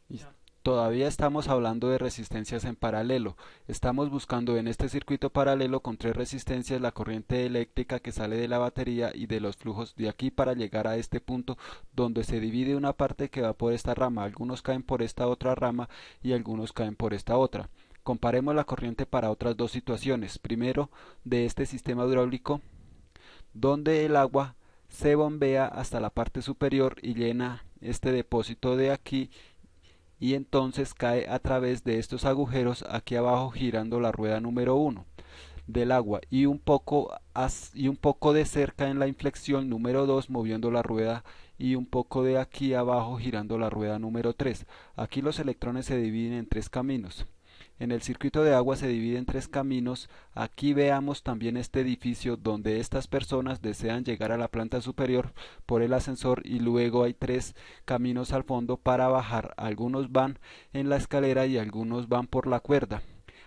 Y todavía estamos hablando de resistencias en paralelo. Estamos buscando en este circuito paralelo con tres resistencias la corriente eléctrica que sale de la batería y de los flujos de aquí para llegar a este punto donde se divide una parte que va por esta rama. Algunos caen por esta otra rama y algunos caen por esta otra. Comparemos la corriente para otras dos situaciones. Primero, de este sistema hidráulico, donde el agua se bombea hasta la parte superior y llena este depósito de aquí y entonces cae a través de estos agujeros aquí abajo girando la rueda número uno del agua y un poco de cerca en la inflexión número 2 moviendo la rueda y un poco de aquí abajo girando la rueda número 3. Aquí los electrones se dividen en tres caminos. En el circuito de agua se divide en tres caminos. Aquí veamos también este edificio donde estas personas desean llegar a la planta superior por el ascensor y luego hay tres caminos al fondo para bajar. Algunos van en la escalera y algunos van por la cuerda.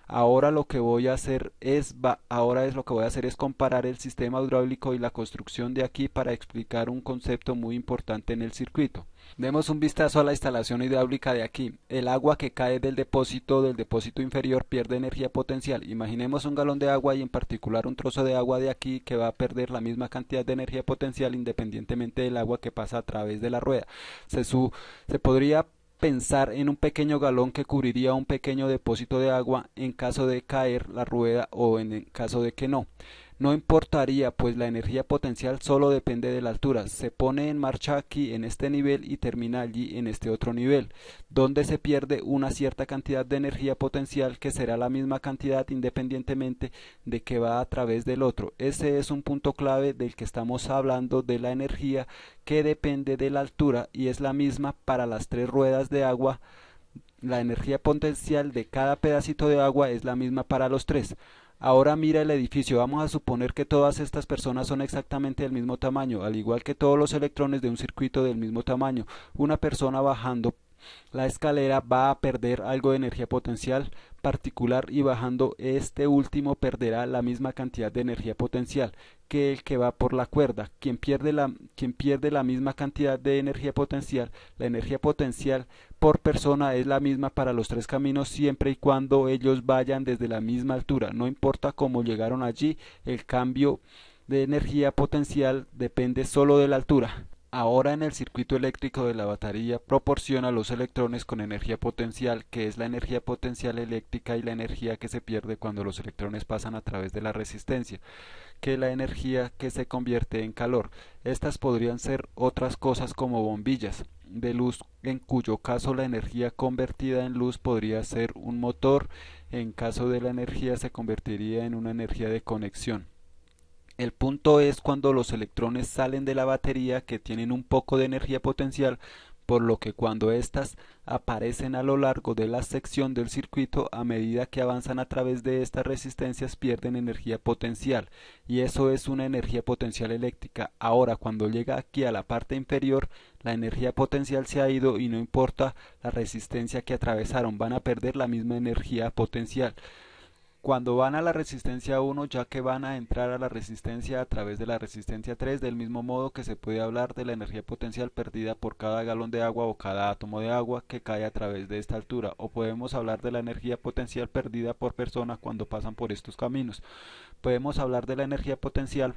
Ahora es lo que voy a hacer es comparar el sistema hidráulico y la construcción de aquí para explicar un concepto muy importante en el circuito. Demos un vistazo a la instalación hidráulica de aquí. El agua que cae del depósito inferior pierde energía potencial. Imaginemos un galón de agua y en particular un trozo de agua de aquí que va a perder la misma cantidad de energía potencial independientemente del agua que pasa a través de la rueda. Se podría pensar en un pequeño galón que cubriría un pequeño depósito de agua en caso de caer la rueda o en el caso de que no. No importaría, pues la energía potencial solo depende de la altura. Se pone en marcha aquí en este nivel y termina allí en este otro nivel, donde se pierde una cierta cantidad de energía potencial que será la misma cantidad independientemente de que va a través del otro. Ese es un punto clave del que estamos hablando de la energía que depende de la altura y es la misma para las tres ruedas de agua. La energía potencial de cada pedacito de agua es la misma para los tres. Ahora mira el edificio. Vamos a suponer que todas estas personas son exactamente del mismo tamaño, al igual que todos los electrones de un circuito del mismo tamaño. Una persona bajando la escalera va a perder algo de energía potencial particular y bajando este último perderá la misma cantidad de energía potencial que el que va por la cuerda. Quien pierde la misma cantidad de energía potencial, la energía potencial por persona es la misma para los tres caminos siempre y cuando ellos vayan desde la misma altura. No importa cómo llegaron allí, el cambio de energía potencial depende solo de la altura. Ahora en el circuito eléctrico de la batería proporciona los electrones con energía potencial, que es la energía potencial eléctrica y la energía que se pierde cuando los electrones pasan a través de la resistencia, que es la energía que se convierte en calor. Estas podrían ser otras cosas como bombillas de luz, en cuyo caso la energía convertida en luz podría ser un motor, en caso de la energía se convertiría en una energía de conexión. El punto es cuando los electrones salen de la batería que tienen un poco de energía potencial, por lo que cuando éstas aparecen a lo largo de la sección del circuito, a medida que avanzan a través de estas resistencias pierden energía potencial, y eso es una energía potencial eléctrica. Ahora, cuando llega aquí a la parte inferior, la energía potencial se ha ido y no importa la resistencia que atravesaron, van a perder la misma energía potencial. Cuando van a la resistencia 1, ya que van a entrar a la resistencia a través de la resistencia 3, del mismo modo que se puede hablar de la energía potencial perdida por cada galón de agua o cada átomo de agua que cae a través de esta altura, o podemos hablar de la energía potencial perdida por persona cuando pasan por estos caminos. Podemos hablar de la energía potencial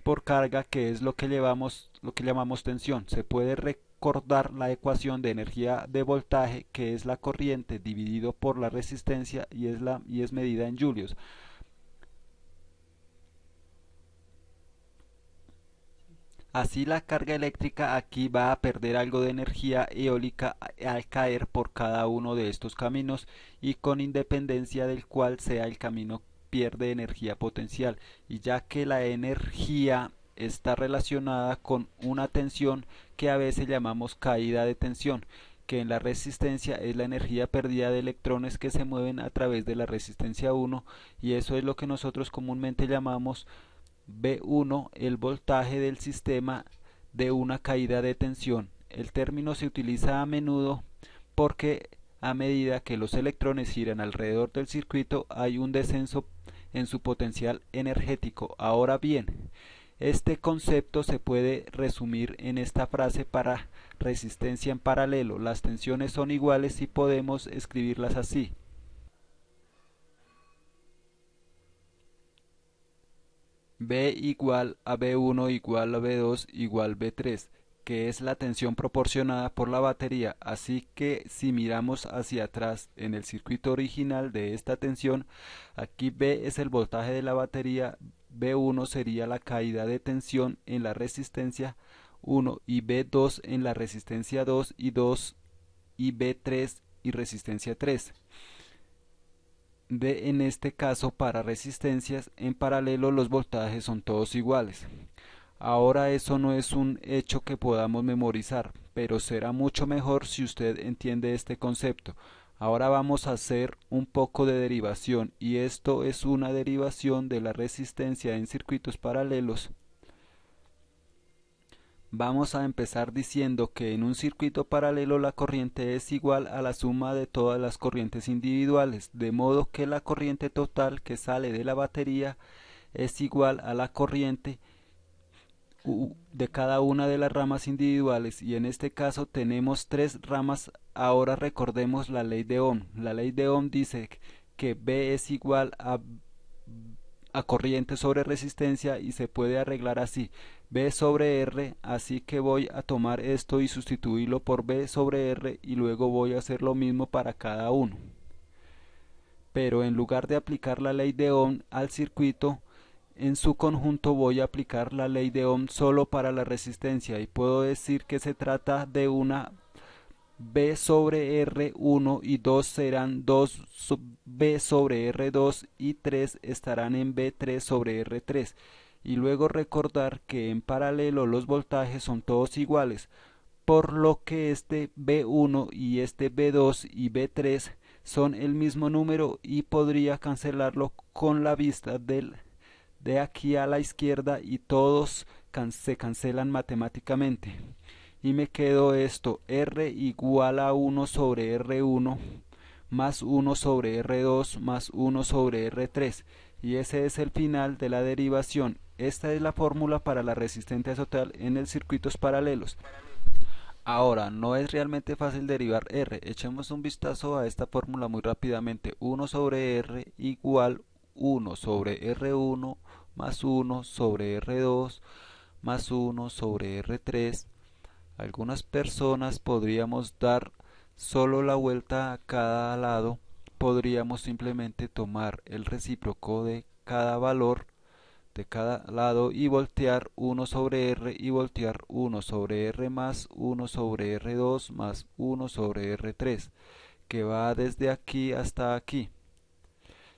por carga, que es lo que llamamos tensión. Se puede recordar la ecuación de energía de voltaje, que es la corriente dividido por la resistencia y es medida en julios. Así la carga eléctrica aquí va a perder algo de energía eólica al caer por cada uno de estos caminos y con independencia del cual sea el camino pierde energía potencial, y ya que la energía está relacionada con una tensión que a veces llamamos caída de tensión, que en la resistencia es la energía perdida de electrones que se mueven a través de la resistencia 1, y eso es lo que nosotros comúnmente llamamos V1, el voltaje del sistema de una caída de tensión. El término se utiliza a menudo porque a medida que los electrones giran alrededor del circuito hay un descenso en su potencial energético. Ahora bien, Este concepto se puede resumir en esta frase para resistencia en paralelo. Las tensiones son iguales y podemos escribirlas así. B igual a B1 igual a B2 igual B3, que es la tensión proporcionada por la batería. Así que si miramos hacia atrás en el circuito original de esta tensión, aquí B es el voltaje de la batería, B1 sería la caída de tensión en la resistencia 1 y B2 en la resistencia 2 y B3 y resistencia 3. En este caso, para resistencias en paralelo los voltajes son todos iguales. Ahora eso no es un hecho que podamos memorizar, pero será mucho mejor si usted entiende este concepto. Ahora vamos a hacer un poco de derivación, y esto es una derivación de la resistencia en circuitos paralelos. Vamos a empezar diciendo que en un circuito paralelo la corriente es igual a la suma de todas las corrientes individuales, de modo que la corriente total que sale de la batería es igual a la corriente de cada una de las ramas individuales, y en este caso tenemos tres ramas. Ahora recordemos la ley de Ohm. La ley de Ohm dice que B es igual a corriente sobre resistencia y se puede arreglar así: B sobre R, así que voy a tomar esto y sustituirlo por B sobre R y luego voy a hacer lo mismo para cada uno. Pero en lugar de aplicar la ley de Ohm al circuito en su conjunto, voy a aplicar la ley de Ohm solo para la resistencia, y puedo decir que se trata de una B sobre R1 y 2 serán 2B sobre R2 y 3 estarán en B3 sobre R3. Y luego recordar que en paralelo los voltajes son todos iguales, por lo que este B1 y este B2 y B3 son el mismo número, y podría cancelarlo con la vista de aquí a la izquierda, y todos se cancelan matemáticamente. Y me quedo esto: R igual a 1 sobre R1 más 1 sobre R2 más 1 sobre R3, y ese es el final de la derivación. Esta es la fórmula para la resistencia total en el circuitos paralelos. Ahora, no es realmente fácil derivar R. Echemos un vistazo a esta fórmula muy rápidamente. 1 sobre R igual 1 sobre R1 más 1 sobre R2 más 1 sobre R3. Algunas personas podríamos dar solo la vuelta a cada lado. Podríamos simplemente tomar el recíproco de cada valor de cada lado y voltear 1 sobre R y voltear 1 sobre R más 1 sobre R2 más 1 sobre R3, que va desde aquí hasta aquí.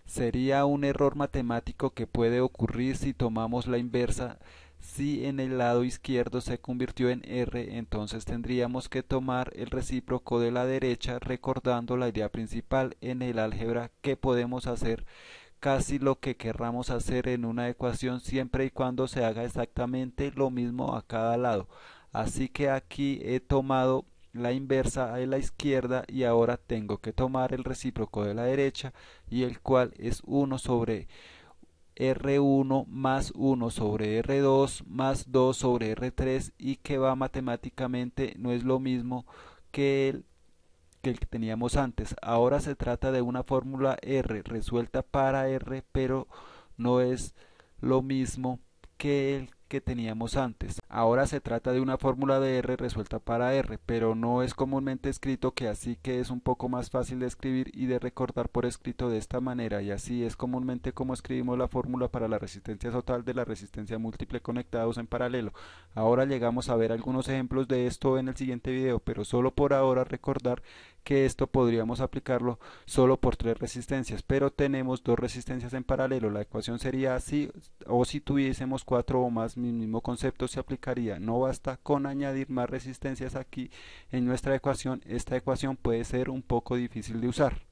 Sería un error matemático que puede ocurrir si tomamos la inversa. Si en el lado izquierdo se convirtió en R, entonces tendríamos que tomar el recíproco de la derecha, recordando la idea principal en el álgebra que podemos hacer casi lo que querramos hacer en una ecuación siempre y cuando se haga exactamente lo mismo a cada lado. Así que aquí he tomado la inversa a la izquierda y ahora tengo que tomar el recíproco de la derecha, y el cual es 1 sobre R1 más 1 sobre R2 más 2 sobre R3, y que va matemáticamente, no es lo mismo que el que teníamos antes. Ahora se trata de una fórmula R resuelta para R, pero no es lo mismo que el que teníamos antes. Ahora se trata de una fórmula de R resuelta para R, pero no es comúnmente escrito, que así que es un poco más fácil de escribir y de recordar por escrito de esta manera, y así es comúnmente como escribimos la fórmula para la resistencia total de la resistencia múltiple conectados en paralelo. Ahora llegamos a ver algunos ejemplos de esto en el siguiente video, pero solo por ahora recordar que esto podríamos aplicarlo solo por tres resistencias, pero tenemos dos resistencias en paralelo. La ecuación sería así, o si tuviésemos cuatro o más, mi mismo concepto se aplicaría. No basta con añadir más resistencias aquí en nuestra ecuación. Esta ecuación puede ser un poco difícil de usar.